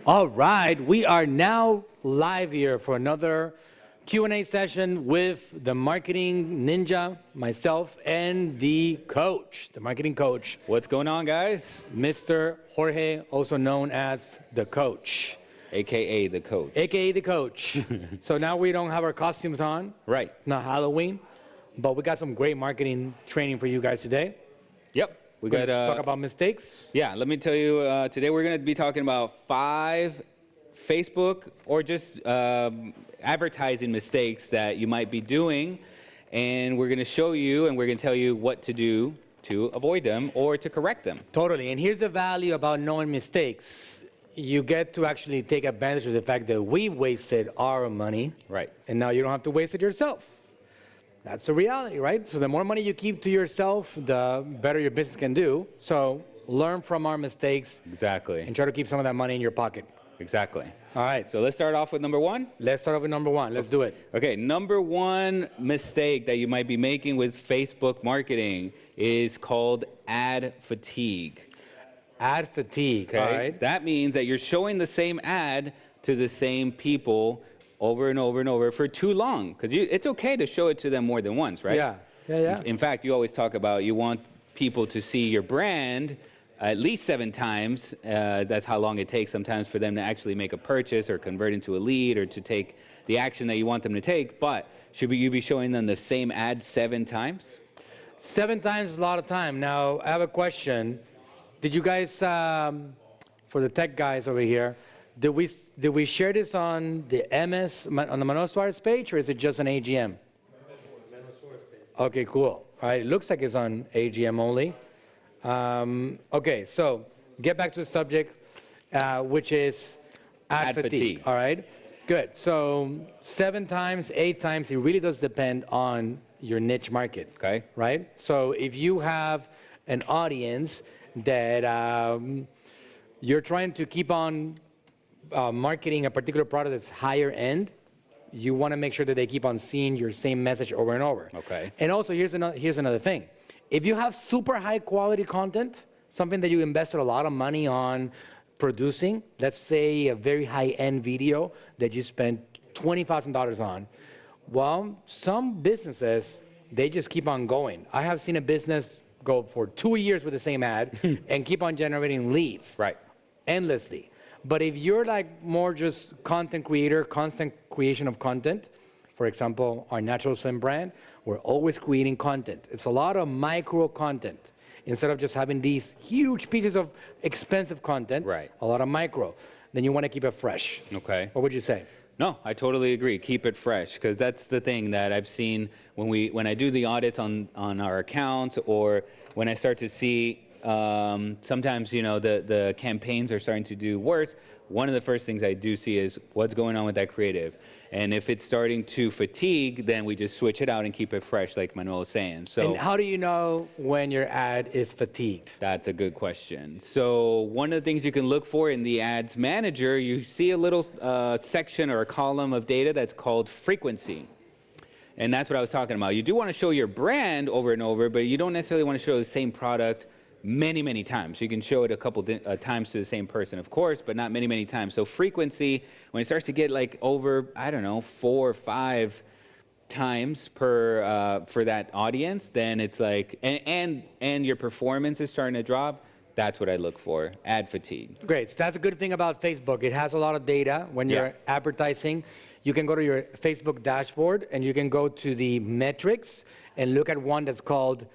All right, we are now live here for another Q&A session with the marketing ninja, myself, and the coach, the marketing coach. What's going on, guys? Mr. Jorge, also known as the coach. AKA the coach. AKA the coach. So now we don't have our costumes on. Right. It's not Halloween, but we got some great marketing training for you guys today. Yep. We're going to talk about mistakes. Yeah, let me tell you, today we're going to be talking about 5 Facebook or just advertising mistakes that you might be doing, and we're going to show you and we're going to tell you what to do to avoid them or to correct them. Totally, and here's the value about knowing mistakes. You get to actually take advantage of the fact that we wasted our money. Right. And now you don't have to waste it yourself. That's the reality, right? So the more money you keep to yourself, the better your business can do. So learn from our mistakes. Exactly. And try to keep some of that money in your pocket. Exactly. All right. So let's start off with number 1. Let's start off with number 1. Let's do it. Okay, number 1 mistake that you might be making with Facebook marketing is called ad fatigue. Ad fatigue, Okay? all right. That means that you're showing the same ad to the same people over and over and over for too long. Because it's okay to show it to them more than once, right? Yeah. In fact, you always talk about you want people to see your brand at least 7 times. That's how long it takes sometimes for them to actually make a purchase or convert into a lead or to take the action that you want them to take. But should you be showing them the same ad 7 times? 7 times is a lot of time. Now, I have a question. Did you guys, for the tech guys over here, did we share this on the on the Manuel Suarez page, or is it just on AGM? Manuel Suarez page. Okay, cool. All right, it looks like it's on AGM only. Okay, so get back to the subject, which is ad fatigue. All right, good. So 7 times, 8 times, it really does depend on your niche market. Okay. Right? So if you have an audience that you're trying to keep on marketing a particular product that's higher end, you want to make sure that they keep on seeing your same message over and over. Okay. And also, here's another thing. If you have super high quality content, something that you invested a lot of money on producing, let's say a very high end video that you spent $20,000 on, well, some businesses, they just keep on going. I have seen a business go for 2 years with the same ad and keep on generating leads. Right. Endlessly. But if you're like more just content creator, constant creation of content, for example, our Natural Slim brand, we're always creating content. It's a lot of micro content. Instead of just having these huge pieces of expensive content, right, a lot of micro, then you want to keep it fresh. Okay. What would you say? No, I totally agree. Keep it fresh, because that's the thing that I've seen when I do the audits on our accounts, or when I start to see sometimes, you know, the campaigns are starting to do worse. One of the first things I do see is what's going on with that creative. And if it's starting to fatigue, then we just switch it out and keep it fresh, like Manuel was saying. So, and how do you know when your ad is fatigued? That's a good question. So one of the things you can look for in the ads manager, you see a little section or a column of data that's called frequency. And that's what I was talking about. You do want to show your brand over and over, but you don't necessarily want to show the same product many, many times. You can show it a couple times to the same person, of course, but not many, many times. So frequency, when it starts to get like over, I don't know, 4 or 5 times per for that audience, then it's like, and your performance is starting to drop. That's what I look for, ad fatigue. Great. So that's a good thing about Facebook. It has a lot of data when you're advertising. You can go to your Facebook dashboard and you can go to the metrics and look at one that's called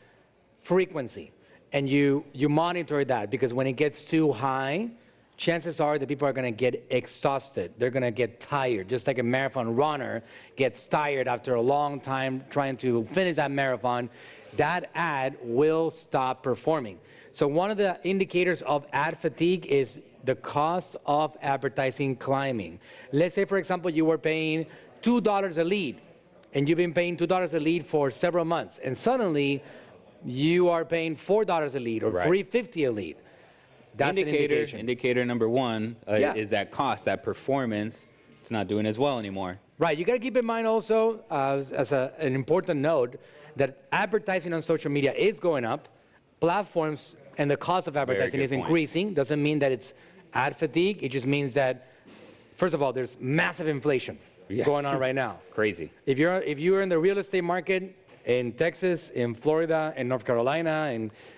frequency. And you monitor that, because when it gets too high, chances are that people are going to get exhausted. They're going to get tired, just like a marathon runner gets tired after a long time trying to finish that marathon. That ad will stop performing. So one of the indicators of ad fatigue is the cost of advertising climbing. Let's say, for example, you were paying $2 a lead, and you've been paying $2 a lead for several months, and suddenly you are paying $4 a lead or $3.50 a lead. That's an indication. Indicator number 1 is that cost, that performance. It's not doing as well anymore. Right. You got to keep in mind also, as an important note, that advertising on social media is going up, platforms and the cost of advertising is increasing, doesn't mean that it's ad fatigue. It just means that, first of all, there's massive inflation going on right now. Crazy. If you're in the real estate market in Texas, in Florida, in North Carolina,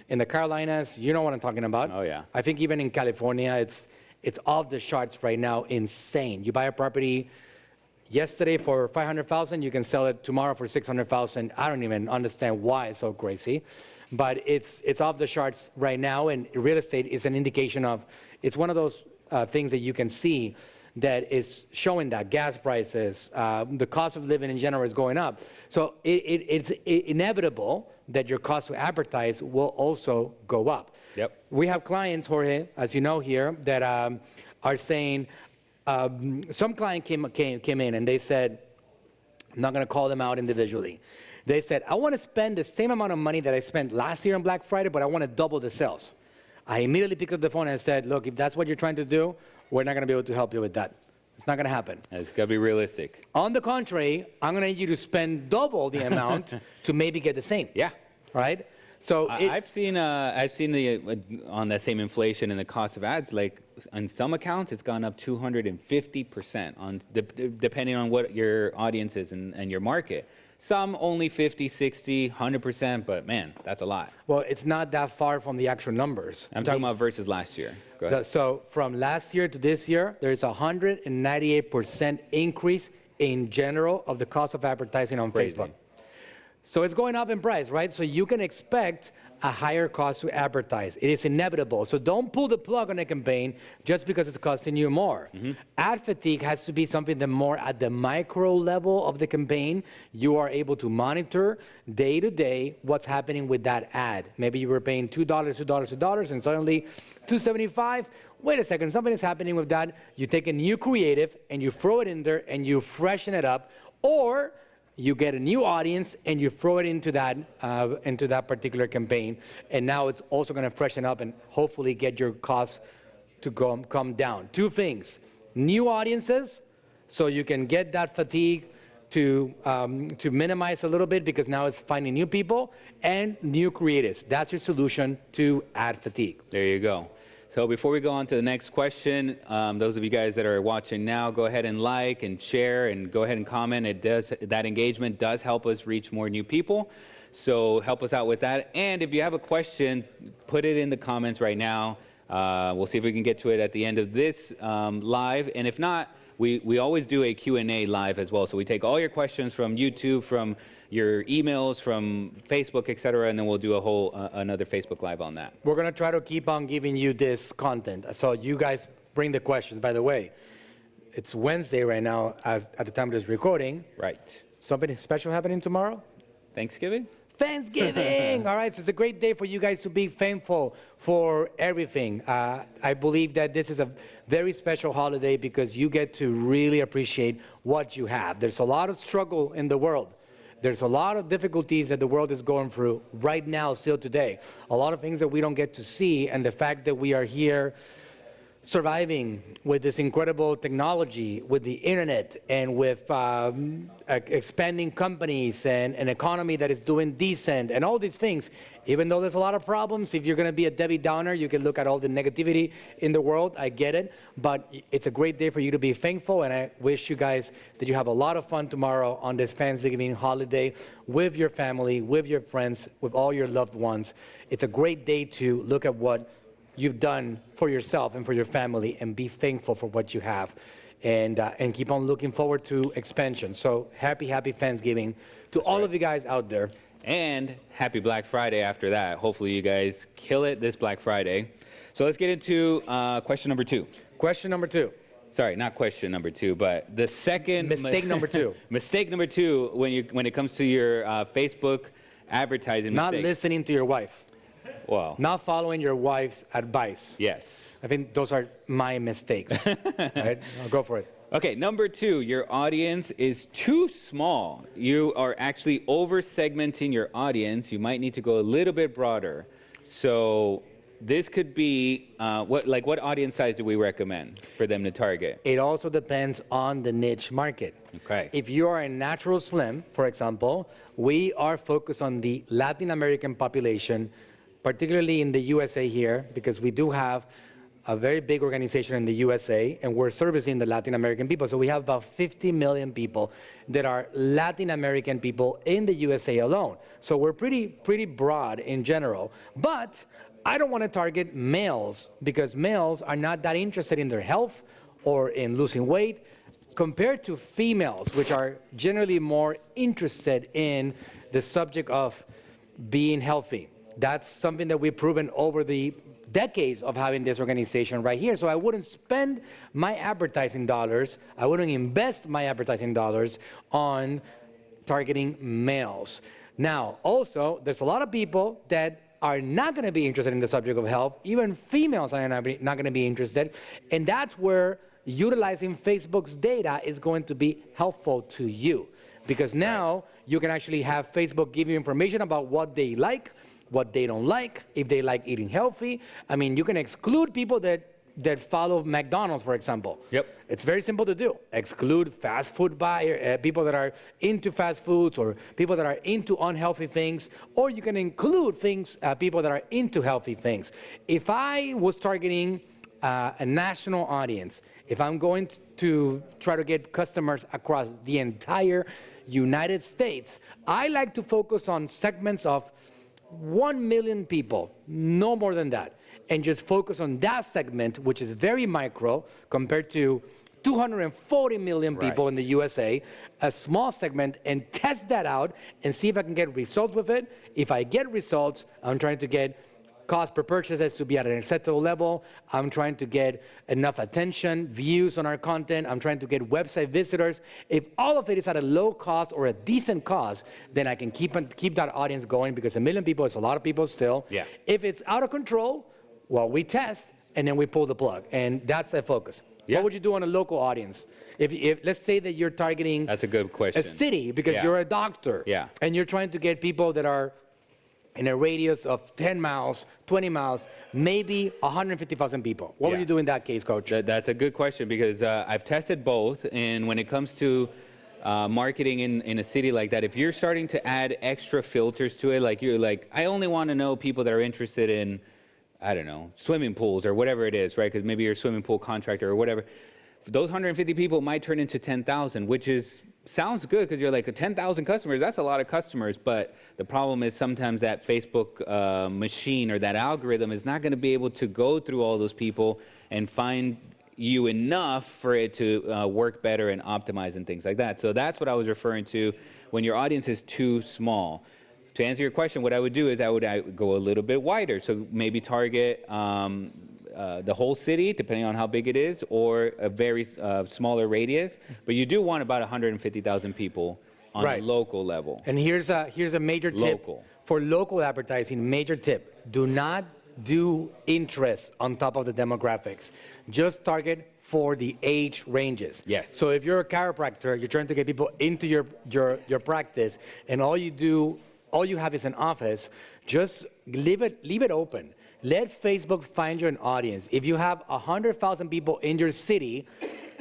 in the Carolinas, you know what I'm talking about. Oh, yeah. I think even in California, it's off the charts right now, insane. You buy a property yesterday for $500,000, you can sell it tomorrow for $600,000. I don't even understand why it's so crazy, but it's off the charts right now, and real estate is an indication of, it's one of those things that you can see that is showing that gas prices, the cost of living in general is going up. So it's inevitable that your cost to advertise will also go up. Yep. We have clients, Jorge, as you know here, that are saying, some client came in and they said, I'm not gonna call them out individually. They said, I wanna spend the same amount of money that I spent last year on Black Friday, but I wanna double the sales. I immediately picked up the phone and said, look, if that's what you're trying to do, we're not gonna be able to help you with that. It's not gonna happen. It's gotta be realistic. On the contrary, I'm gonna need you to spend double the amount to maybe get the same. Yeah. Right? So I've seen the on that same inflation and the cost of ads, like on some accounts, it's gone up 250% on depending on what your audience is and your market. Some only 50, 60, 100%, but man, that's a lot. Well, it's not that far from the actual numbers. I'm talking about versus last year. Go ahead. So from last year to this year, there's a 198% increase in general of the cost of advertising on Crazy. Facebook. So it's going up in price, right? So you can expect a higher cost to advertise. It is inevitable. So don't pull the plug on a campaign just because it's costing you more. Ad fatigue has to be something that more at the micro level of the campaign, you are able to monitor day to day what's happening with that ad. Maybe you were paying $2, and suddenly $2.75. Wait a second, something is happening with that. You take a new creative and you throw it in there and you freshen it up, or you get a new audience and you throw it into that particular campaign, and now it's also going to freshen up and hopefully get your costs to come down. Two things: new audiences, so you can get that fatigue to minimize a little bit because now it's finding new people, and new creatives. That's your solution to ad fatigue. There you go. So before we go on to the next question, those of you guys that are watching now, go ahead and like and share and go ahead and comment. That engagement does help us reach more new people. So help us out with that. And if you have a question, put it in the comments right now. We'll see if we can get to it at the end of this live. And if not, we always do a Q&A live as well. So we take all your questions from YouTube, from your emails, from Facebook, et cetera, and then we'll do a whole another Facebook Live on that. We're going to try to keep on giving you this content. So you guys bring the questions. By the way, it's Wednesday right now at the time of this recording. Right. Something special happening tomorrow? Thanksgiving? Thanksgiving! All right, so it's a great day for you guys to be thankful for everything. I believe that this is a very special holiday because you get to really appreciate what you have. There's a lot of struggle in the world. There's a lot of difficulties that the world is going through right now, still today. A lot of things that we don't get to see, and the fact that we are here surviving with this incredible technology, with the internet, and with expanding companies and an economy that is doing decent, and all these things. Even though there's a lot of problems, if you're going to be a Debbie Downer, you can look at all the negativity in the world. I get it, but it's a great day for you to be thankful, and I wish you guys that you have a lot of fun tomorrow on this Thanksgiving holiday with your family, with your friends, with all your loved ones. It's a great day to look at what you've done for yourself and for your family, and be thankful for what you have, and keep on looking forward to expansion. So happy Thanksgiving to all of you guys out there. And happy Black Friday after that. Hopefully you guys kill it this Black Friday. So let's get into question number 2. Question number 2. Sorry, not question number 2, but the second Mistake number 2. Mistake number 2 when it comes to your Facebook advertising. Not mistake. listening to your wife. Wow. Not following your wife's advice. Yes. I think those are my mistakes. Right? I'll go for it. Okay, number 2, your audience is too small. You are actually over-segmenting your audience. You might need to go a little bit broader. So this could be, what audience size do we recommend for them to target? It also depends on the niche market. Okay. If you are a natural slim, for example, we are focused on the Latin American population, particularly in the USA here, because we do have a very big organization in the USA, and we're servicing the Latin American people. So we have about 50 million people that are Latin American people in the USA alone. So we're pretty broad in general. But I don't want to target males, because males are not that interested in their health or in losing weight, compared to females, which are generally more interested in the subject of being healthy. That's something that we've proven over the decades of having this organization right here. So I wouldn't spend my advertising dollars, I wouldn't invest my advertising dollars on targeting males. Now, also, there's a lot of people that are not going to be interested in the subject of health. Even females are not going to be interested. And that's where utilizing Facebook's data is going to be helpful to you. Because now you can actually have Facebook give you information about what they like, what they don't like, if they like eating healthy. I mean, you can exclude people that follow McDonald's, for example. Yep. It's very simple to do. Exclude fast food buyer, people that are into fast foods, or people that are into unhealthy things, or you can include things, people that are into healthy things. If I was targeting a national audience, if I'm going to try to get customers across the entire United States, I like to focus on segments of 1 million people, no more than that, and just focus on that segment, which is very micro compared to 240 million people in the USA, a small segment, and test that out and see if I can get results with it. If I get results, I'm trying to get cost per purchases to be at an acceptable level. I'm trying to get enough attention, views on our content. I'm trying to get website visitors. If all of it is at a low cost or a decent cost, then I can keep that audience going, because 1 million people is a lot of people still. Yeah. If it's out of control, well, we test and then we pull the plug, and that's the focus. Yeah. What would you do on a local audience? If let's say that you're targeting That's a good question. a city because Yeah. you're a doctor, Yeah. and you're trying to get people that are in a radius of 10 miles, 20 miles, maybe 150,000 people. What would Yeah. you do in that case, Coach? That's a good question, because I've tested both, and when it comes to marketing in a city like that, if you're starting to add extra filters to it, like you're like, I only want to know people that are interested in, I don't know, swimming pools or whatever it is, right? Because maybe you're a swimming pool contractor or whatever. Those 150 people might turn into 10,000, which sounds good, because you're like 10,000 customers, that's a lot of customers. But the problem is sometimes that Facebook machine or that algorithm is not going to be able to go through all those people and find you enough for it to work better and optimize and things like that. So that's what I was referring to when your audience is too small. To answer your question, what I would do is I would go a little bit wider. So maybe target the whole city, depending on how big it is, or a very smaller radius. But you do want about 150,000 people on a local level. And here's a major tip for local advertising. Major tip: do not do interests on top of the demographics. Just target for the age ranges. Yes. So if you're a chiropractor, you're trying to get people into your practice, and all you have is an office, just leave it open. Let Facebook find you an audience. If you have 100,000 people in your city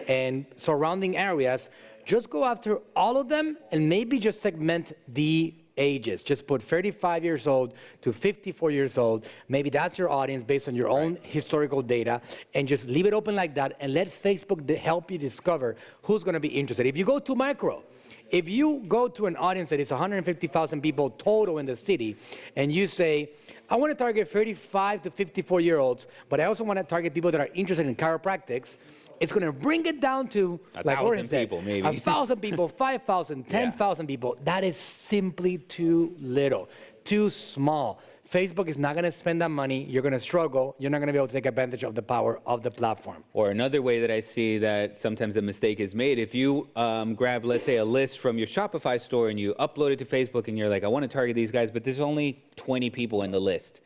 and surrounding areas, just go after all of them and maybe just segment the ages. Just put 35 years old to 54 years old. Maybe that's your audience based on your own historical data, and just leave it open like that and let Facebook help you discover who's going to be interested. If you go too micro, if you go to an audience that is 150,000 people total in the city, and you say, I want to target 35 to 54-year-olds, but I also want to target people that are interested in chiropractics, it's going to bring it down to, like Jorge said, people, maybe. 1,000 people, 5,000, 10,000 people. That is simply too little, too small. Facebook is not going to spend that money. You're going to struggle. You're not going to be able to take advantage of the power of the platform. Or another way that I see that sometimes the mistake is made, if you grab, let's say, a list from your Shopify store and you upload it to Facebook and you're like, I want to target these guys, but there's only 20 people in the list.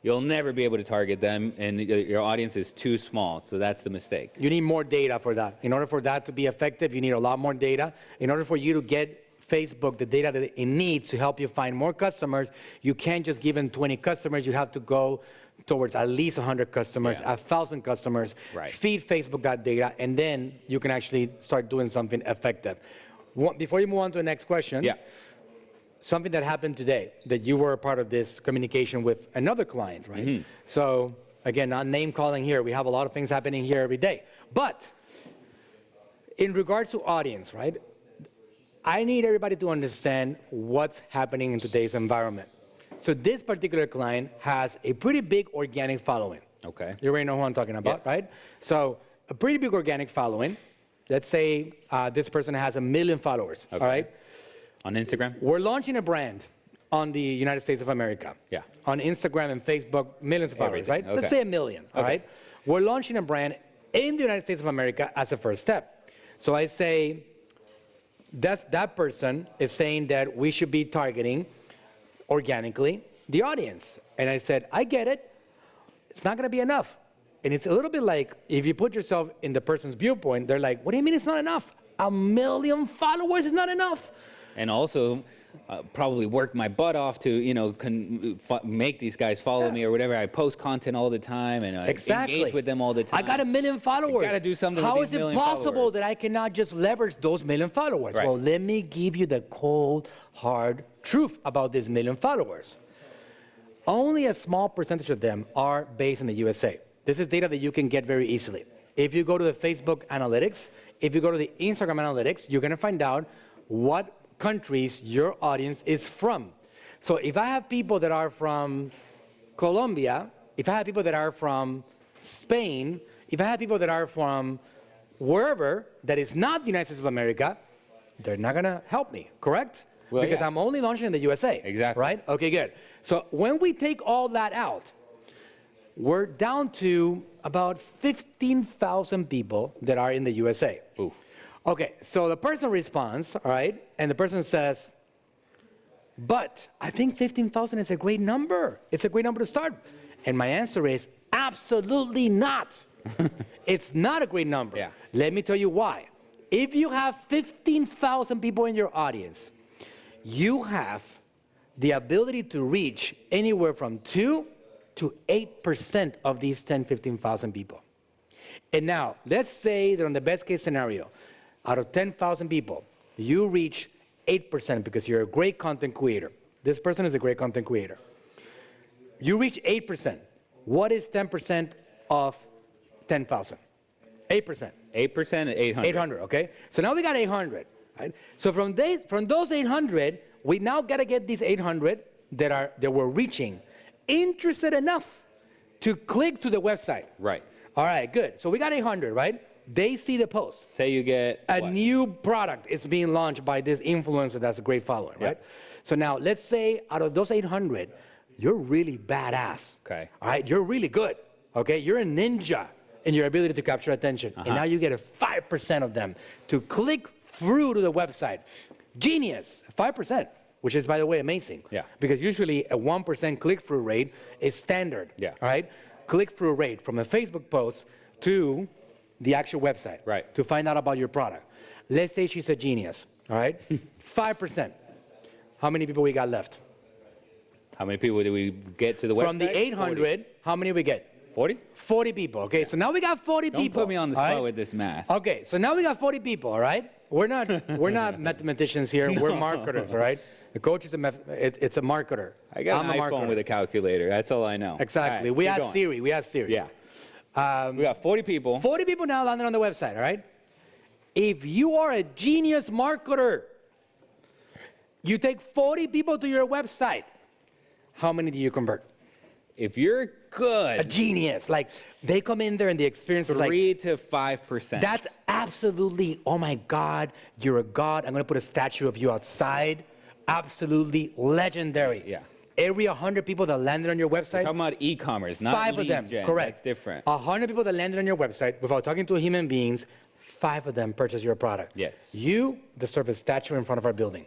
You'll never be able to target them, and your audience is too small. So that's the mistake. You need more data for that. In order for that to be effective, you need a lot more data. In order for you to get Facebook the data that it needs to help you find more customers, you can't just give them 20 customers. You have to go towards at least 100 customers, 1,000 customers, feed Facebook that data, and then you can actually start doing something effective. Before you move on to the next question, something that happened today, that you were a part of this communication with another client, right? So again, not name calling here. We have a lot of things happening here every day. But in regards to audience, right? I need everybody to understand what's happening in today's environment. So this particular client has a pretty big organic following. Okay. You already know who I'm talking about, Yes. right? So a pretty big organic following. Let's say this person has 1 million followers, all right? On Instagram? We're launching a brand on the United States of America. Yeah. On Instagram and Facebook, millions of followers, Everything, right? Let's okay. say 1 million, all right? We're launching a brand in the United States of America as a first step. So I say, that person is saying that we should be targeting organically the audience. And I said, I get it. It's not going to be enough. And it's a little bit like if you put yourself in the person's viewpoint, they're like, what do you mean it's not enough? 1 million followers is not enough. And also probably work my butt off to, make these guys follow me or whatever. I post content all the time and engage with them all the time. I got 1 million followers. You got to do something How with is these it 1 million possible followers? that I cannot just leverage those 1 million followers? Right. Well, let me give you the cold, hard truth about these 1 million followers. Only a small percentage of them are based in the USA. This is data that you can get very easily. If you go to the Facebook analytics, if you go to the Instagram analytics, you're going to find out what countries your audience is from. So if I have people that are from Colombia, if I have people that are from Spain, if I have people that are from wherever that is not the United States of America, they're not going to help me, correct? Well, because yeah. I'm only launching in the USA. Exactly. Right? Okay, good. So when we take all that out, we're down to about 15,000 people that are in the USA. Ooh. Okay, so the person responds, all right, and the person says, but I think 15,000 is a great number. It's a great number to start. And my answer is absolutely not. It's not a great number. Yeah. Let me tell you why. If you have 15,000 people in your audience, you have the ability to reach anywhere from 2 to 8% of these 10, 15,000 people. And now, let's say that on the best case scenario, out of 10,000 people, you reach 8% because you're a great content creator. This person is a great content creator. You reach 8%. What is 10% of 10,000? 8%. 8% 800. 800, okay? So now we got 800, right? So from those 800, we now got to get these 800 that we're reaching interested enough to click to the website. Right. All right, good. So we got 800, right? They see the post. Say you get A what? new product is being launched by this influencer that's a great following, right? So now let's say out of those 800, you're really badass. Okay. All right, you're really good. Okay, you're a ninja in your ability to capture attention. And now you get a 5% of them to click through to the website. Genius, 5%, which is, by the way, amazing. Yeah. Because usually a 1% click-through rate is standard. Yeah. All right, click-through rate from a Facebook post to the actual website. Right. To find out about your product. Let's say she's a genius. All right, 5%. How many people we got left? How many people did we get to the website? From the 800, how many we get? 40? 40 people. Okay, so now we got 40 Don't people. put me on the all spot right? with this math. Okay, so now we got 40 people. All right, we're not mathematicians here. We're marketers. All right, the coach is it's a marketer. I got I'm an a iPhone marketer. with a calculator. That's all I know. Exactly. All right, We keep asked going. Siri. We asked Siri. Yeah. We got 40 people. 40 people now landed on the website. All right. If you are a genius marketer, you take 40 people to your website. How many do you convert? If you're A good, genius. Like, they come in there and the experience is like, 3 to 5%. that's absolutely, oh my God, you're a god. I'm going to put a statue of you outside. Absolutely legendary. Yeah. Every 100 people that landed on your website, Talking about e-commerce, not 5 of lead them, gen. correct. That's different. 100 people that landed on your website without talking to human beings, 5 of them purchased your product. Yes. You deserve a statue in front of our building.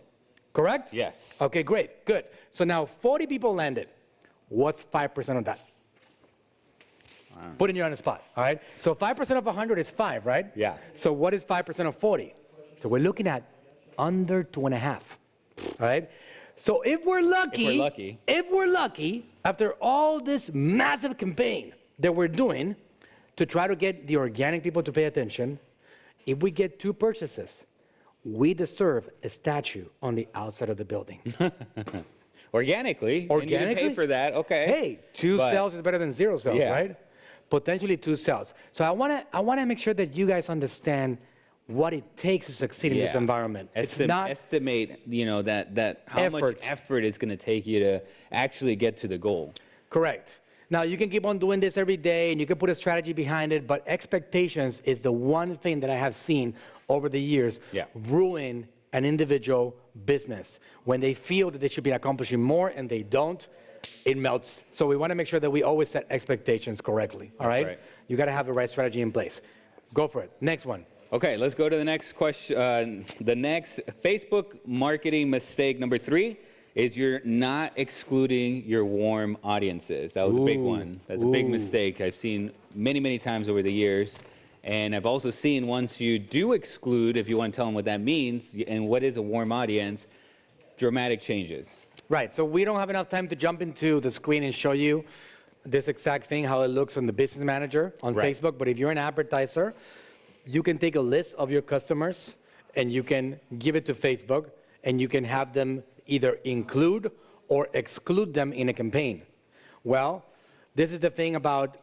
Correct? Yes. Okay, great, good. So now 40 people landed. What's 5% of that? Putting you on the spot, all right? So 5% of 100 is 5, right? Yeah. So what is 5% of 40? So we're looking at under 2.5, all right? So if we're lucky, after all this massive campaign that we're doing to try to get the organic people to pay attention, if we get 2 purchases, we deserve a statue on the outside of the building. Organically. And you can pay for that. Okay. Hey, two sales is better than zero sales, right? Potentially two sales. So I want to make sure that you guys understand what it takes to succeed in this environment. Estimate, that how much effort it's going to take you to actually get to the goal. Correct. Now, you can keep on doing this every day, and you can put a strategy behind it, but expectations is the one thing that I have seen over the years ruin an individual business. When they feel that they should be accomplishing more and they don't, it melts. So we want to make sure that we always set expectations correctly, all right? You got to have the right strategy in place. Go for it. Next one. Okay, let's go to the next question. The next Facebook marketing mistake number 3 is you're not excluding your warm audiences. That was a big one. That's a big mistake I've seen many, many times over the years. And I've also seen once you do exclude, if you want to tell them what that means and what is a warm audience, dramatic changes. Right, so we don't have enough time to jump into the screen and show you this exact thing, how it looks on the business manager on Facebook. But if you're an advertiser, you can take a list of your customers and you can give it to Facebook and you can have them either include or exclude them in a campaign. Well, this is the thing about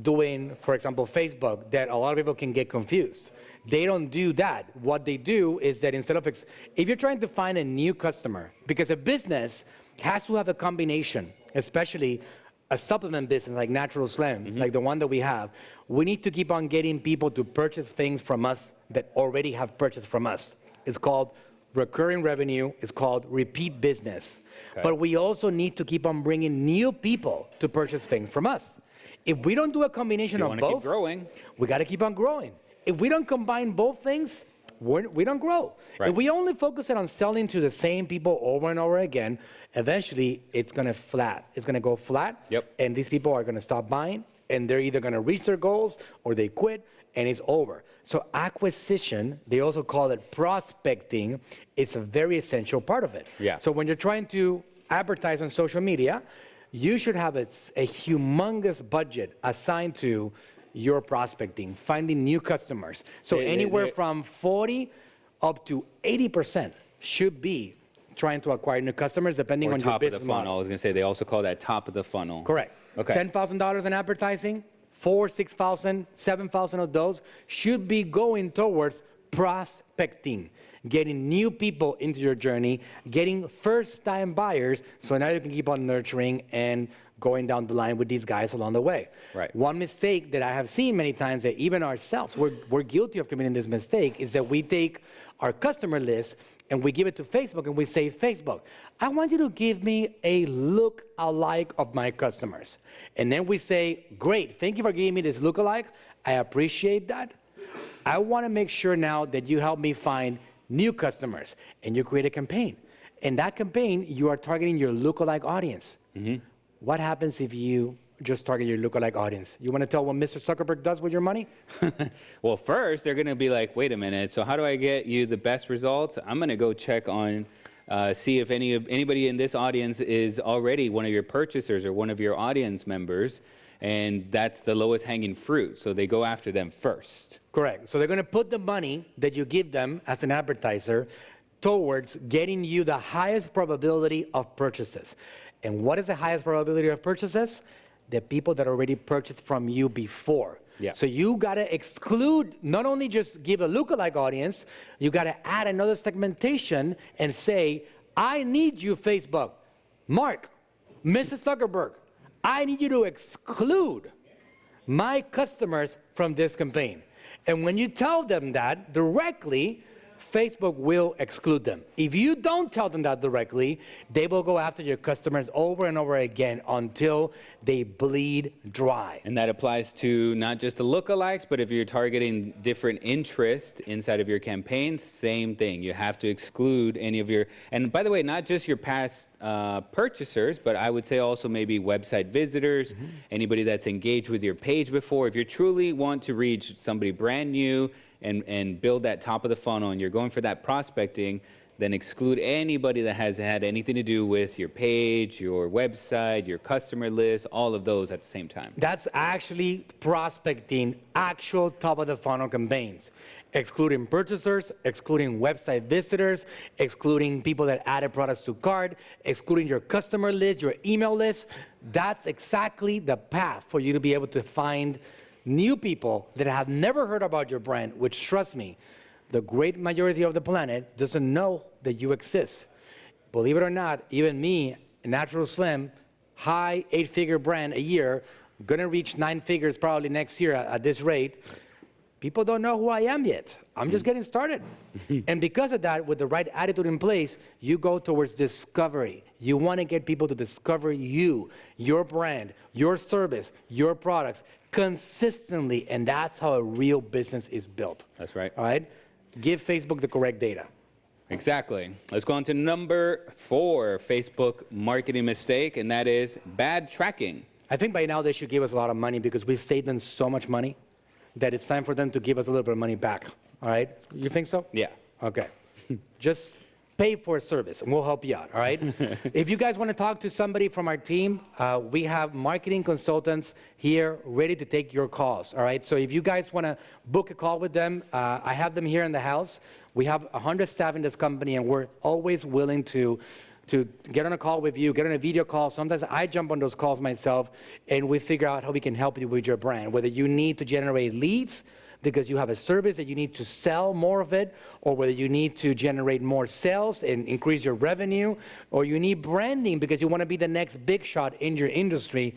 doing, for example, Facebook, that a lot of people can get confused. They don't do that. What they do is that instead of, if you're trying to find a new customer, because a business has to have a combination, especially a supplement business like Natural Slim, like the one that we have, we need to keep on getting people to purchase things from us that already have purchased from us. It's called recurring revenue, is called repeat business. But we also need to keep on bringing new people to purchase things from us. If we don't do a combination of both, keep growing. We got to keep on growing. If we don't combine both things, we don't grow. If we only focus it on selling to the same people over and over again, eventually it's going to go flat. And these people are going to stop buying, and they're either going to reach their goals or they quit, and it's over. So acquisition, they also call it prospecting, it's a very essential part of it. So when you're trying to advertise on social media, you should have a humongous budget assigned to your prospecting, finding new customers. So anywhere from 40 up to 80% should be trying to acquire new customers depending on your business model. I was going to say they also call that top of the funnel. Correct. Okay. $10,000 in advertising, 6,000, 7,000 of those should be going towards prospecting, getting new people into your journey, getting first-time buyers, so now you can keep on nurturing and going down the line with these guys along the way. One mistake that I have seen many times that even ourselves, we're guilty of committing this mistake, is that we take our customer list and we give it to Facebook and we say, Facebook, I want you to give me a look-alike of my customers. And then we say, great, thank you for giving me this look-alike. I appreciate that. I want to make sure now that you help me find new customers. And you create a campaign. In that campaign, you are targeting your look-alike audience. What happens if you just target your look-alike audience? You want to tell what Mr. Zuckerberg does with your money? Well, first, they're going to be like, wait a minute, so how do I get you the best results? I'm going to go check on, see if anybody in this audience is already one of your purchasers or one of your audience members, and that's the lowest hanging fruit. So they go after them first. Correct. So they're going to put the money that you give them as an advertiser towards getting you the highest probability of purchases. And what is the highest probability of purchases? The people that already purchased from you before. So you got to exclude, not only just give a lookalike audience, you got to add another segmentation and say, I need you, Facebook, Mark, Mrs. Zuckerberg, I need you to exclude my customers from this campaign. And when you tell them that directly, Facebook will exclude them. If you don't tell them that directly, they will go after your customers over and over again until they bleed dry. And that applies to not just the lookalikes, but if you're targeting different interests inside of your campaigns, same thing. You have to exclude any of your, and by the way, not just your past purchasers, but I would say also maybe website visitors, anybody that's engaged with your page before. If you truly want to reach somebody brand new, and build that top of the funnel, and you're going for that prospecting, then exclude anybody that has had anything to do with your page, your website, your customer list, all of those at the same time. That's actually prospecting actual top of the funnel campaigns. excluding purchasers, excluding website visitors, excluding people that added products to cart, excluding your customer list, your email list. That's exactly the path for you to be able to find new people that have never heard about your brand, which, trust me, the great majority of the planet doesn't know that you exist. Believe it or not, even me, Natural Slim, high 8-figure brand a year, gonna reach 9 figures probably next year at this rate. People don't know who I am yet. I'm just getting started. And because of that, with the right attitude in place, you go towards discovery. You wanna get people to discover you, your brand, your service, your products consistently, and that's how a real business is built. That's right. All right? Give Facebook the correct data. Exactly. Let's go on to number 4 Facebook marketing mistake, and that is bad tracking. I think by now they should give us a lot of money because we saved them so much money that it's time for them to give us a little bit of money back. All right? You think so? Yeah. Okay. Just pay for a service and we'll help you out. All right? If you guys want to talk to somebody from our team, we have marketing consultants here ready to take your calls. All right? So if you guys want to book a call with them, I have them here in the house. We have 100 staff in this company and we're always willing to get on a call with you, get on a video call. Sometimes I jump on those calls myself, and we figure out how we can help you with your brand. Whether you need to generate leads because you have a service that you need to sell more of it, or whether you need to generate more sales and increase your revenue, or you need branding because you want to be the next big shot in your industry,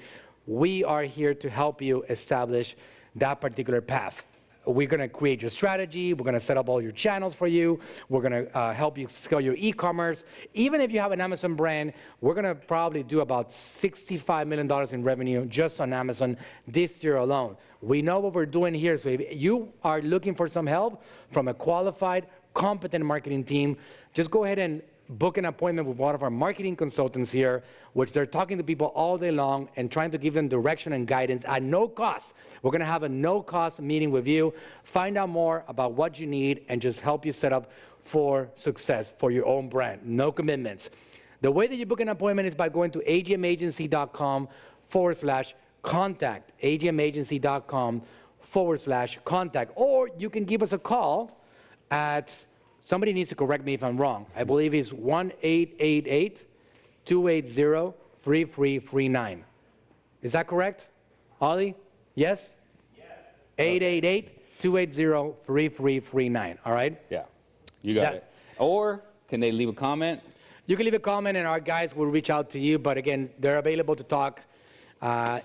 we are here to help you establish that particular path. We're going to create your strategy. We're going to set up all your channels for you. We're going to help you scale your e-commerce. Even if you have an Amazon brand, we're going to probably do about $65 million in revenue just on Amazon this year alone. We know what we're doing here. So if you are looking for some help from a qualified, competent marketing team, just go ahead and book an appointment with one of our marketing consultants here, which they're talking to people all day long and trying to give them direction and guidance at no cost. We're going to have a no-cost meeting with you, find out more about what you need, and just help you set up for success for your own brand. No commitments. The way that you book an appointment is by going to agmagency.com/contact, agmagency.com/contact, or you can give us a call at, somebody needs to correct me if I'm wrong, I believe it's 1-888-280-3339. Is that correct? Ollie? Yes? Yes. 888-280-3339, all right? Yeah, you got it. Or can they leave a comment? You can leave a comment and our guys will reach out to you, but again, they're available to talk.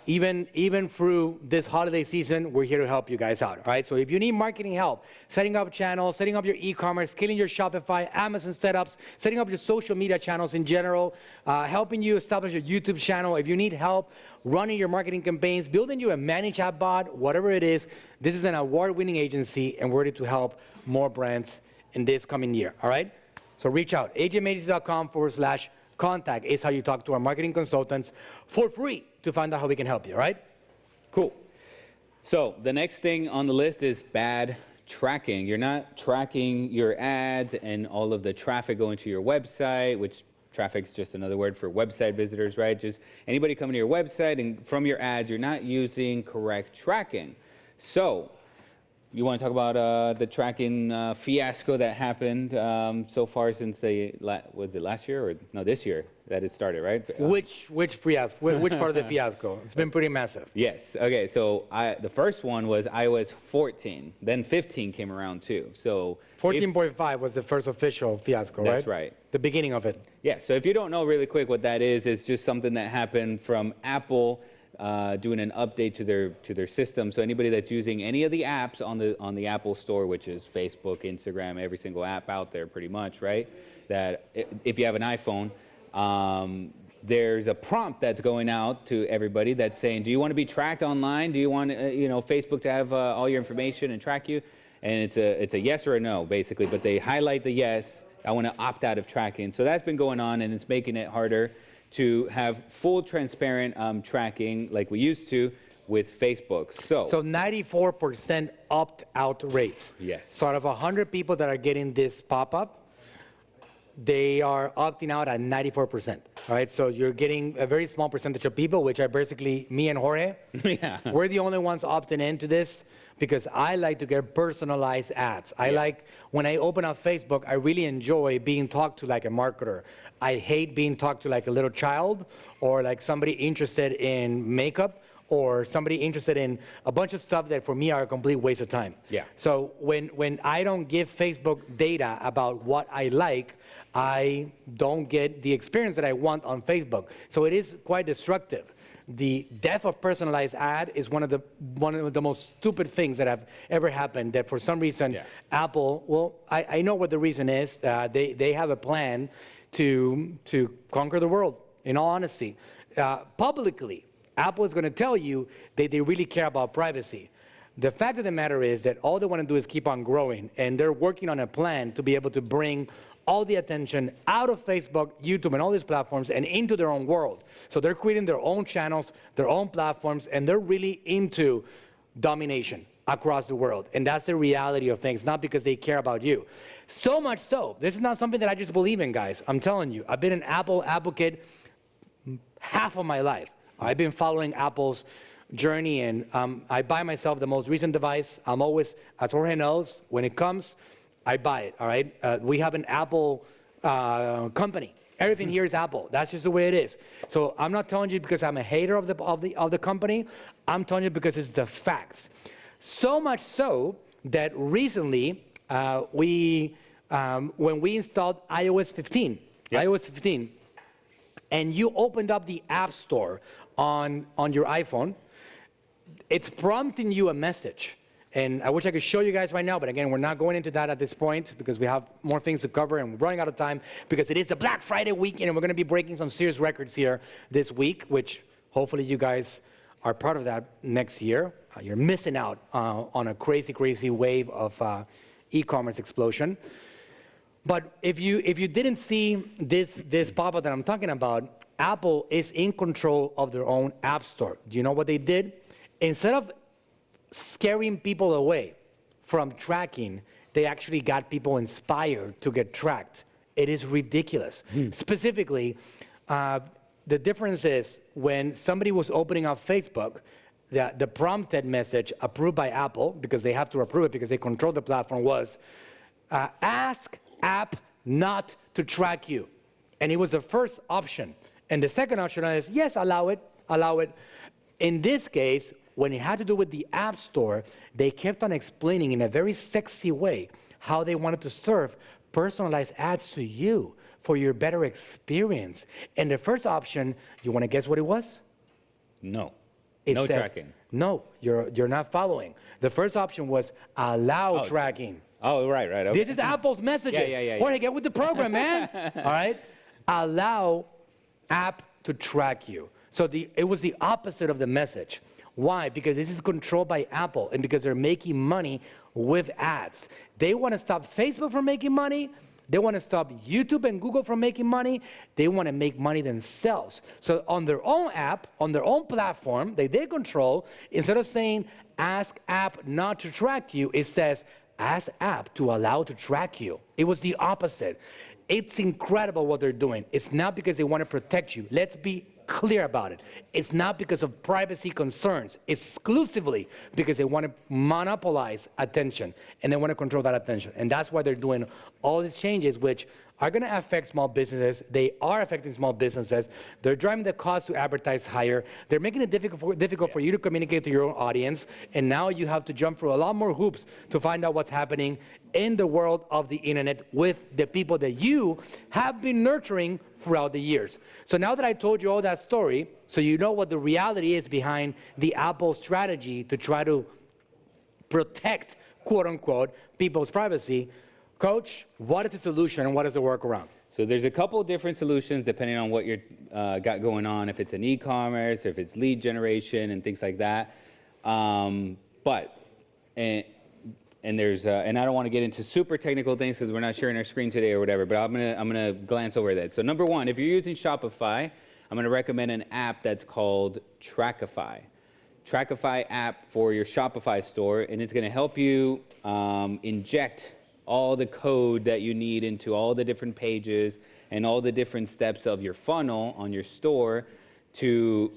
Even through this holiday season, we're here to help you guys out, all right? So if you need marketing help, setting up channels, setting up your e-commerce, scaling your Shopify, Amazon setups, setting up your social media channels in general, helping you establish your YouTube channel, if you need help running your marketing campaigns, building you a managed app bot, whatever it is, this is an award-winning agency and we're ready to help more brands in this coming year, all right? So reach out, agmagency.com/contact is how you talk to our marketing consultants for free to find out how we can help you, all right? Cool. So the next thing on the list is bad tracking. You're not tracking your ads and all of the traffic going to your website, which traffic's just another word for website visitors, right? Just anybody coming to your website and from your ads, you're not using correct tracking. So you want to talk about the tracking fiasco that happened so far since was it last year or no, this year that it started, right? Which fiasco? Which part of the fiasco? It's been pretty massive. Yes. Okay. So the first one was iOS 14. Then 15 came around too. So 14.5 was the first official fiasco, right? That's right. The beginning of it. Yeah. So if you don't know really quick what that is just something that happened from Apple. Doing an update to their system. So anybody that's using any of the apps on the Apple Store, which is Facebook, Instagram, every single app out there, pretty much, right? That if you have an iPhone, there's a prompt that's going out to everybody that's saying, "Do you want to be tracked online? Do you want Facebook to have all your information and track you?" And it's a yes or a no, basically. But they highlight the yes. I want to opt out of tracking. So that's been going on, and it's making it harder to have full transparent tracking like we used to with Facebook. So 94% opt-out rates. Yes. So out of 100 people that are getting this pop-up, they are opting out at 94%. All right, so you're getting a very small percentage of people, which are basically me and Jorge. Yeah. We're the only ones opting into this because I like to get personalized ads. I like, when I open up Facebook, I really enjoy being talked to like a marketer. I hate being talked to like a little child or like somebody interested in makeup or somebody interested in a bunch of stuff that for me are a complete waste of time. Yeah. So when I don't give Facebook data about what I like, I don't get the experience that I want on Facebook. So it is quite destructive. The death of personalized ad is one of the most stupid things that have ever happened, that for some reason Apple, well, I know what the reason is. They have a plan to conquer the world, in all honesty. Publicly, Apple is going to tell you that they really care about privacy. The fact of the matter is that all they want to do is keep on growing, and they're working on a plan to be able to bring all the attention out of Facebook, YouTube, and all these platforms and into their own world. So they're creating their own channels, their own platforms, and they're really into domination across the world. And that's the reality of things, not because they care about you. So much so, this is not something that I just believe in, guys. I'm telling you, I've been an Apple advocate half of my life. I've been following Apple's journey, and I buy myself the most recent device. I'm always, as Jorge knows, when it comes, I buy it, all right? We have an Apple company. Everything here is Apple. That's just the way it is. So I'm not telling you because I'm a hater of the company. I'm telling you because it's the facts. So much so that recently, when we installed iOS 15, and you opened up the App Store on your iPhone, it's prompting you a message. And I wish I could show you guys right now, but again, we're not going into that at this point because we have more things to cover and we're running out of time because it is the Black Friday weekend and we're going to be breaking some serious records here this week, which hopefully you guys are part of that next year. You're missing out on a crazy, crazy wave of e-commerce explosion. But if you didn't see this pop-up that I'm talking about, Apple is in control of their own App Store. Do you know what they did? Instead of scaring people away from tracking, they actually got people inspired to get tracked. It is ridiculous. Specifically, the difference is when somebody was opening up Facebook, the prompted message approved by Apple, because they have to approve it because they control the platform, was ask app not to track you. And it was the first option. And the second option is, yes, allow it. In this case, when it had to do with the App Store, they kept on explaining in a very sexy way how they wanted to serve personalized ads to you for your better experience. And the first option, you want to guess what it was? No. It no says, tracking. No, you're not following. The first option was allow tracking. Oh, right. Okay. This is Apple's messages. Yeah. Jorge, get with the program, man. All right? Allow app to track you. So it was the opposite of the message. Why? Because this is controlled by Apple and because they're making money with ads. They want to stop Facebook from making money. They want to stop YouTube and Google from making money. They want to make money themselves. So on their own app, on their own platform, they control, instead of saying ask app not to track you, it says ask app to allow to track you. It was the opposite. It's incredible what they're doing. It's not because they want to protect you. Let's be clear about it. It's not because of privacy concerns. It's exclusively because they want to monopolize attention and they want to control that attention. And that's why they're doing all these changes, which are going to affect small businesses. They are affecting small businesses. They're driving the cost to advertise higher. They're making it difficult for you to communicate to your own audience. And now you have to jump through a lot more hoops to find out what's happening in the world of the internet with the people that you have been nurturing throughout the years. So now that I told you all that story, so you know what the reality is behind the Apple strategy to try to protect, quote unquote, people's privacy, Coach, what is the solution and what is the workaround? So there's a couple different solutions depending on what you're got going on, if it's an e-commerce, or if it's lead generation and things like that. And there's and I don't want to get into super technical things because we're not sharing our screen today or whatever, but I'm gonna glance over that. So number one, if you're using Shopify, I'm gonna recommend an app that's called Trackify. Trackify app for your Shopify store, and it's gonna help you inject all the code that you need into all the different pages and all the different steps of your funnel on your store to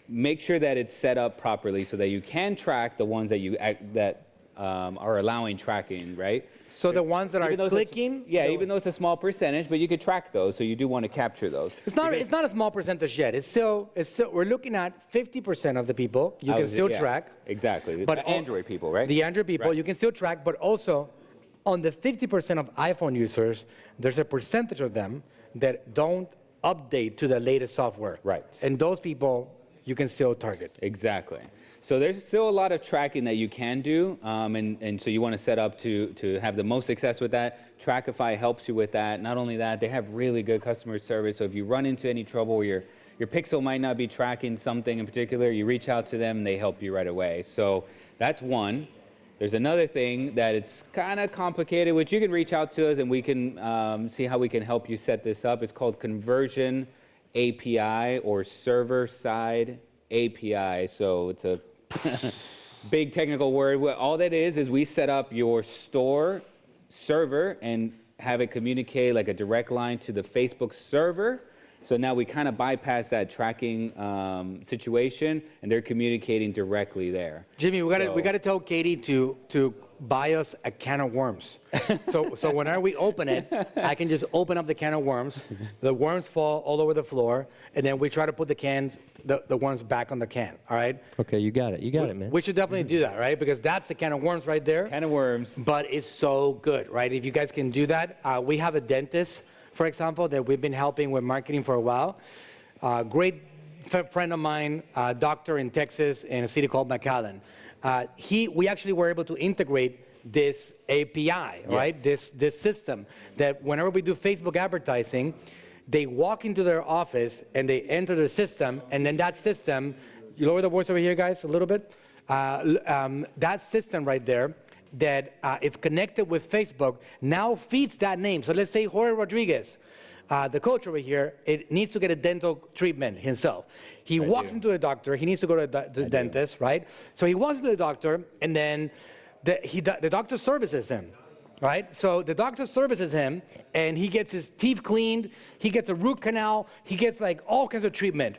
make sure that it's set up properly so that you can track the ones that are allowing tracking, right? So the ones that are Even though clicking? even though it's a small percentage, but you could track those, so you do want to capture those. It's not a small percentage yet. It's still, we're looking at 50% of the people you can still track. Exactly. But the Android people, right? The Android people, Right. you can still track, but also on the 50% of iPhone users, there's a percentage of them that don't update to the latest software. Right. And those people, you can still target. Exactly. So there's still a lot of tracking that you can do, and so you want to set up to have the most success with that. Trackify helps you with that. Not only that, they have really good customer service. So if you run into any trouble where your Pixel might not be tracking something in particular, you reach out to them, and they help you right away. So that's one. There's another thing that it's kind of complicated, which you can reach out to us, and we can see how we can help you set this up. It's called Conversion API or Server-Side API. So it's a big technical word. All that is we set up your store server and have it communicate like a direct line to the Facebook server. So now we kind of bypass that tracking situation, and they're communicating directly there. Jimmy, we gotta tell Katie to buy us a can of worms. So whenever we open it, I can just open up the can of worms. The worms fall all over the floor, and then we try to put the worms back on the can. All right? Okay, you got it. You got it, man. We should definitely do that, right? Because that's the can of worms right there. Can of worms. But it's so good, right? If you guys can do that, we have a dentist, for example, that we've been helping with marketing for a while. Great friend of mine, doctor in Texas in a city called McAllen. We actually were able to integrate this API, right? This system that whenever we do Facebook advertising, they walk into their office and they enter the system, and then that system, you lower the voice over here, guys, a little bit. That system right there, that it's connected with Facebook, now feeds that name. So let's say Jorge Rodriguez, the coach over here, it needs to get a dental treatment himself. He walks into the doctor, he needs to go to the dentist, right? So he walks into the doctor, and then the doctor services him, right? So the doctor services him, and he gets his teeth cleaned, he gets a root canal, he gets like all kinds of treatment.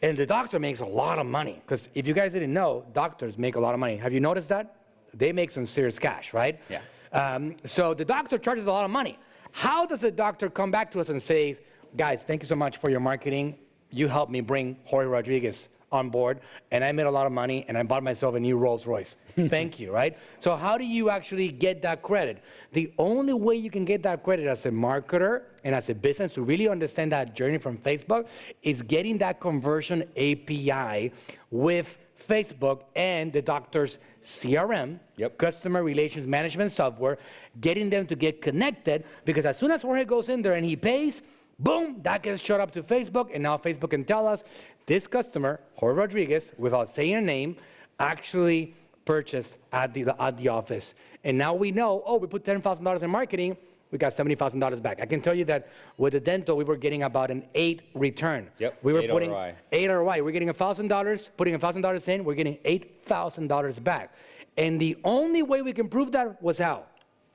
And the doctor makes a lot of money, because if you guys didn't know, doctors make a lot of money. Have you noticed that? They make some serious cash, right? Yeah. So the doctor charges a lot of money. How does the doctor come back to us and say, guys, thank you so much for your marketing. You helped me bring Jorge Rodriguez on board, and I made a lot of money, and I bought myself a new Rolls Royce. Thank you, right? So how do you actually get that credit? The only way you can get that credit as a marketer and as a business to really understand that journey from Facebook is getting that conversion API with Facebook and the doctor's CRM, customer relations management software, getting them to get connected, because as soon as Jorge goes in there and he pays, boom, that gets shot up to Facebook, and now Facebook can tell us this customer, Jorge Rodriguez, without saying a name, actually purchased at the office. And now we know, we put $10,000 in marketing, we got $70,000 back. I can tell you that with the dental, we were getting about an 8 return. We were 8 putting ROI. 8 ROI. We're getting $1,000, putting $1,000 in, we're getting $8,000 back. And the only way we can prove that was how?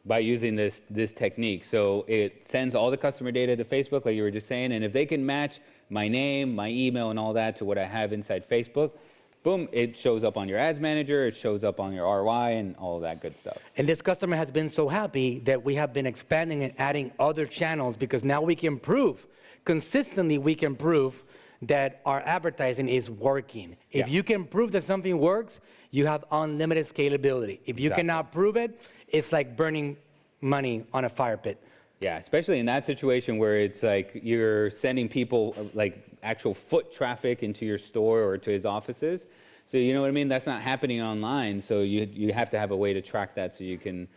By using this technique. So it sends all the customer data to Facebook, like you were just saying, and if they can match my name, my email, and all that to what I have inside Facebook, boom, it shows up on your ads manager, it shows up on your ROI, and all of that good stuff. And this customer has been so happy that we have been expanding and adding other channels, because now we can prove, consistently we can prove that our advertising is working. If you can prove that something works, you have unlimited scalability. If you cannot prove it, it's like burning money on a fire pit. Yeah, especially in that situation where it's like you're sending people like actual foot traffic into your store or to his offices. So you know what I mean? That's not happening online. So you have to have a way to track that so you can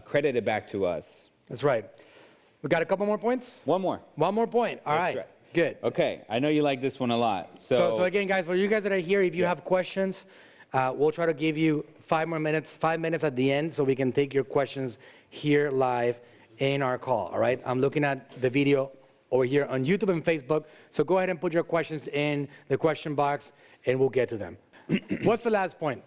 credit it back to us. That's right. We got a couple more points? One more. One more point. All right. right. Good. Okay, I know you like this one a lot. So again, guys, for you guys that are here, if you have questions, we'll try to give you 5 minutes at the end so we can take your questions here live in our call, all right? I'm looking at the video over here on YouTube and Facebook, so go ahead and put your questions in the question box, and we'll get to them. What's the last point?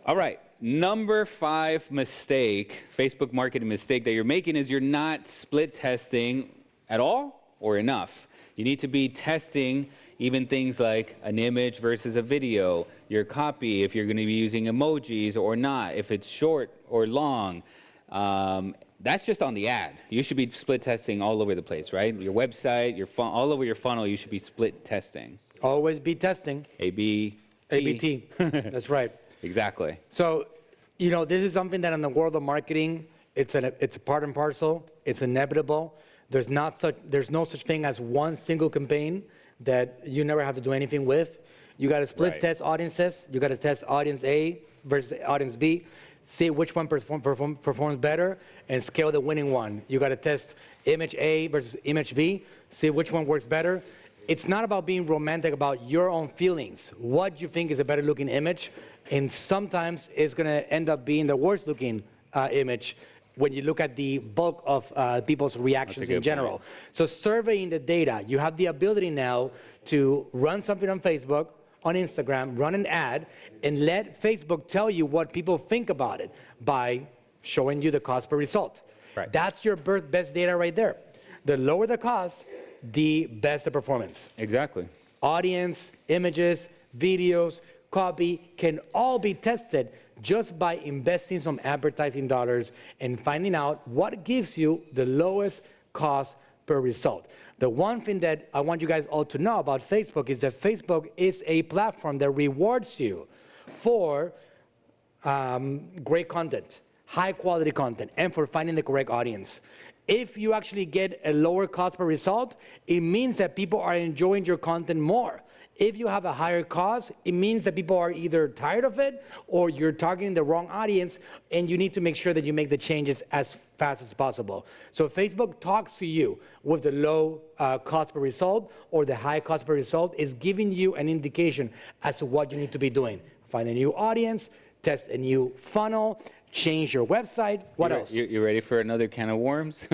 All right. Number 5 mistake, Facebook marketing mistake that you're making is you're not split testing at all or enough. You need to be testing even things like an image versus a video, your copy, if you're going to be using emojis or not, if it's short or long. That's just on the ad. You should be split testing all over the place, right? Your website, all over your funnel, you should be split testing. Always be testing. A/B. ABT. That's right. Exactly. So, you know, this is something that in the world of marketing, it's a part and parcel. It's inevitable. There's no such thing as one single campaign that you never have to do anything with. You got to split test audiences. You got to test audience A versus audience B. See which one performs better and scale the winning one. You got to test image A versus image B. See which one works better. It's not about being romantic about your own feelings, what you think is a better looking image, and sometimes it's going to end up being the worst looking image when you look at the bulk of people's reactions in general. So surveying the data, you have the ability now to run something on Facebook, on Instagram, run an ad, and let Facebook tell you what people think about it by showing you the cost per result. Right. That's your best data right there. The lower the cost, the best the performance. Exactly. Audience, images, videos, copy can all be tested just by investing some advertising dollars and finding out what gives you the lowest cost per result. The one thing that I want you guys all to know about Facebook is that Facebook is a platform that rewards you for great content, high quality content, and for finding the correct audience. If you actually get a lower cost per result, it means that people are enjoying your content more. If you have a higher cost, it means that people are either tired of it or you're targeting the wrong audience, and you need to make sure that you make the changes as fast as possible. So Facebook talks to you with the low cost per result or the high cost per result is giving you an indication as to what you need to be doing. Find a new audience, test a new funnel, change your website. What else? You ready for another can of worms?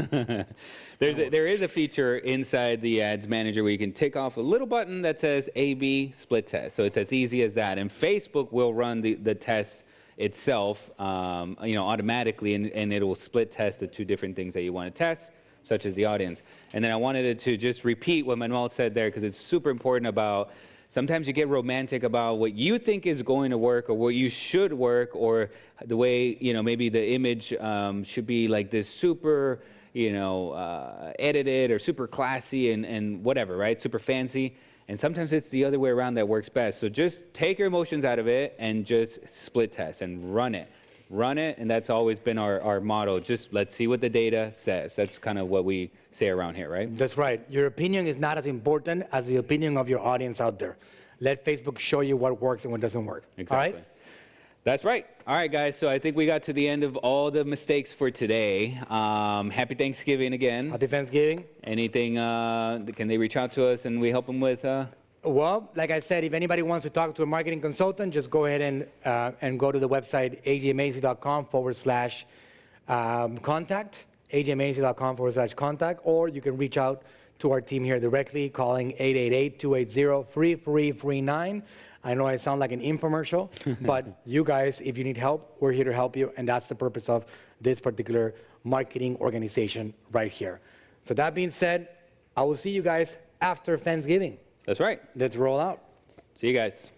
There is a feature inside the Ads Manager where you can tick off a little button that says A/B split test. So it's as easy as that. And Facebook will run the test itself, automatically, and it will split test the 2 different things that you want to test, such as the audience. And then I wanted it to just repeat what Manuel said there, because it's super important about. Sometimes you get romantic about what you think is going to work or what you should work, or the way, maybe the image should be like this super, edited or super classy and whatever, right? Super fancy. And sometimes it's the other way around that works best. So just take your emotions out of it and just split test and run it. Run it, and that's always been our motto. Just let's see what the data says. That's kind of what we say around here, right? That's right. Your opinion is not as important as the opinion of your audience out there. Let Facebook show you what works and what doesn't work. Exactly. All right? That's right. All right, guys. So I think we got to the end of all the mistakes for today. Happy Thanksgiving again. Happy Thanksgiving. Anything, can they reach out to us and we help them with? Well, like I said, if anybody wants to talk to a marketing consultant, just go ahead and go to the website ajmacy.com/contact, ajmacy.com/contact, or you can reach out to our team here directly, calling 888-280-3339. I know I sound like an infomercial, but you guys, if you need help, we're here to help you, and that's the purpose of this particular marketing organization right here. So that being said, I will see you guys after Thanksgiving. That's right. Let's roll out. See you guys.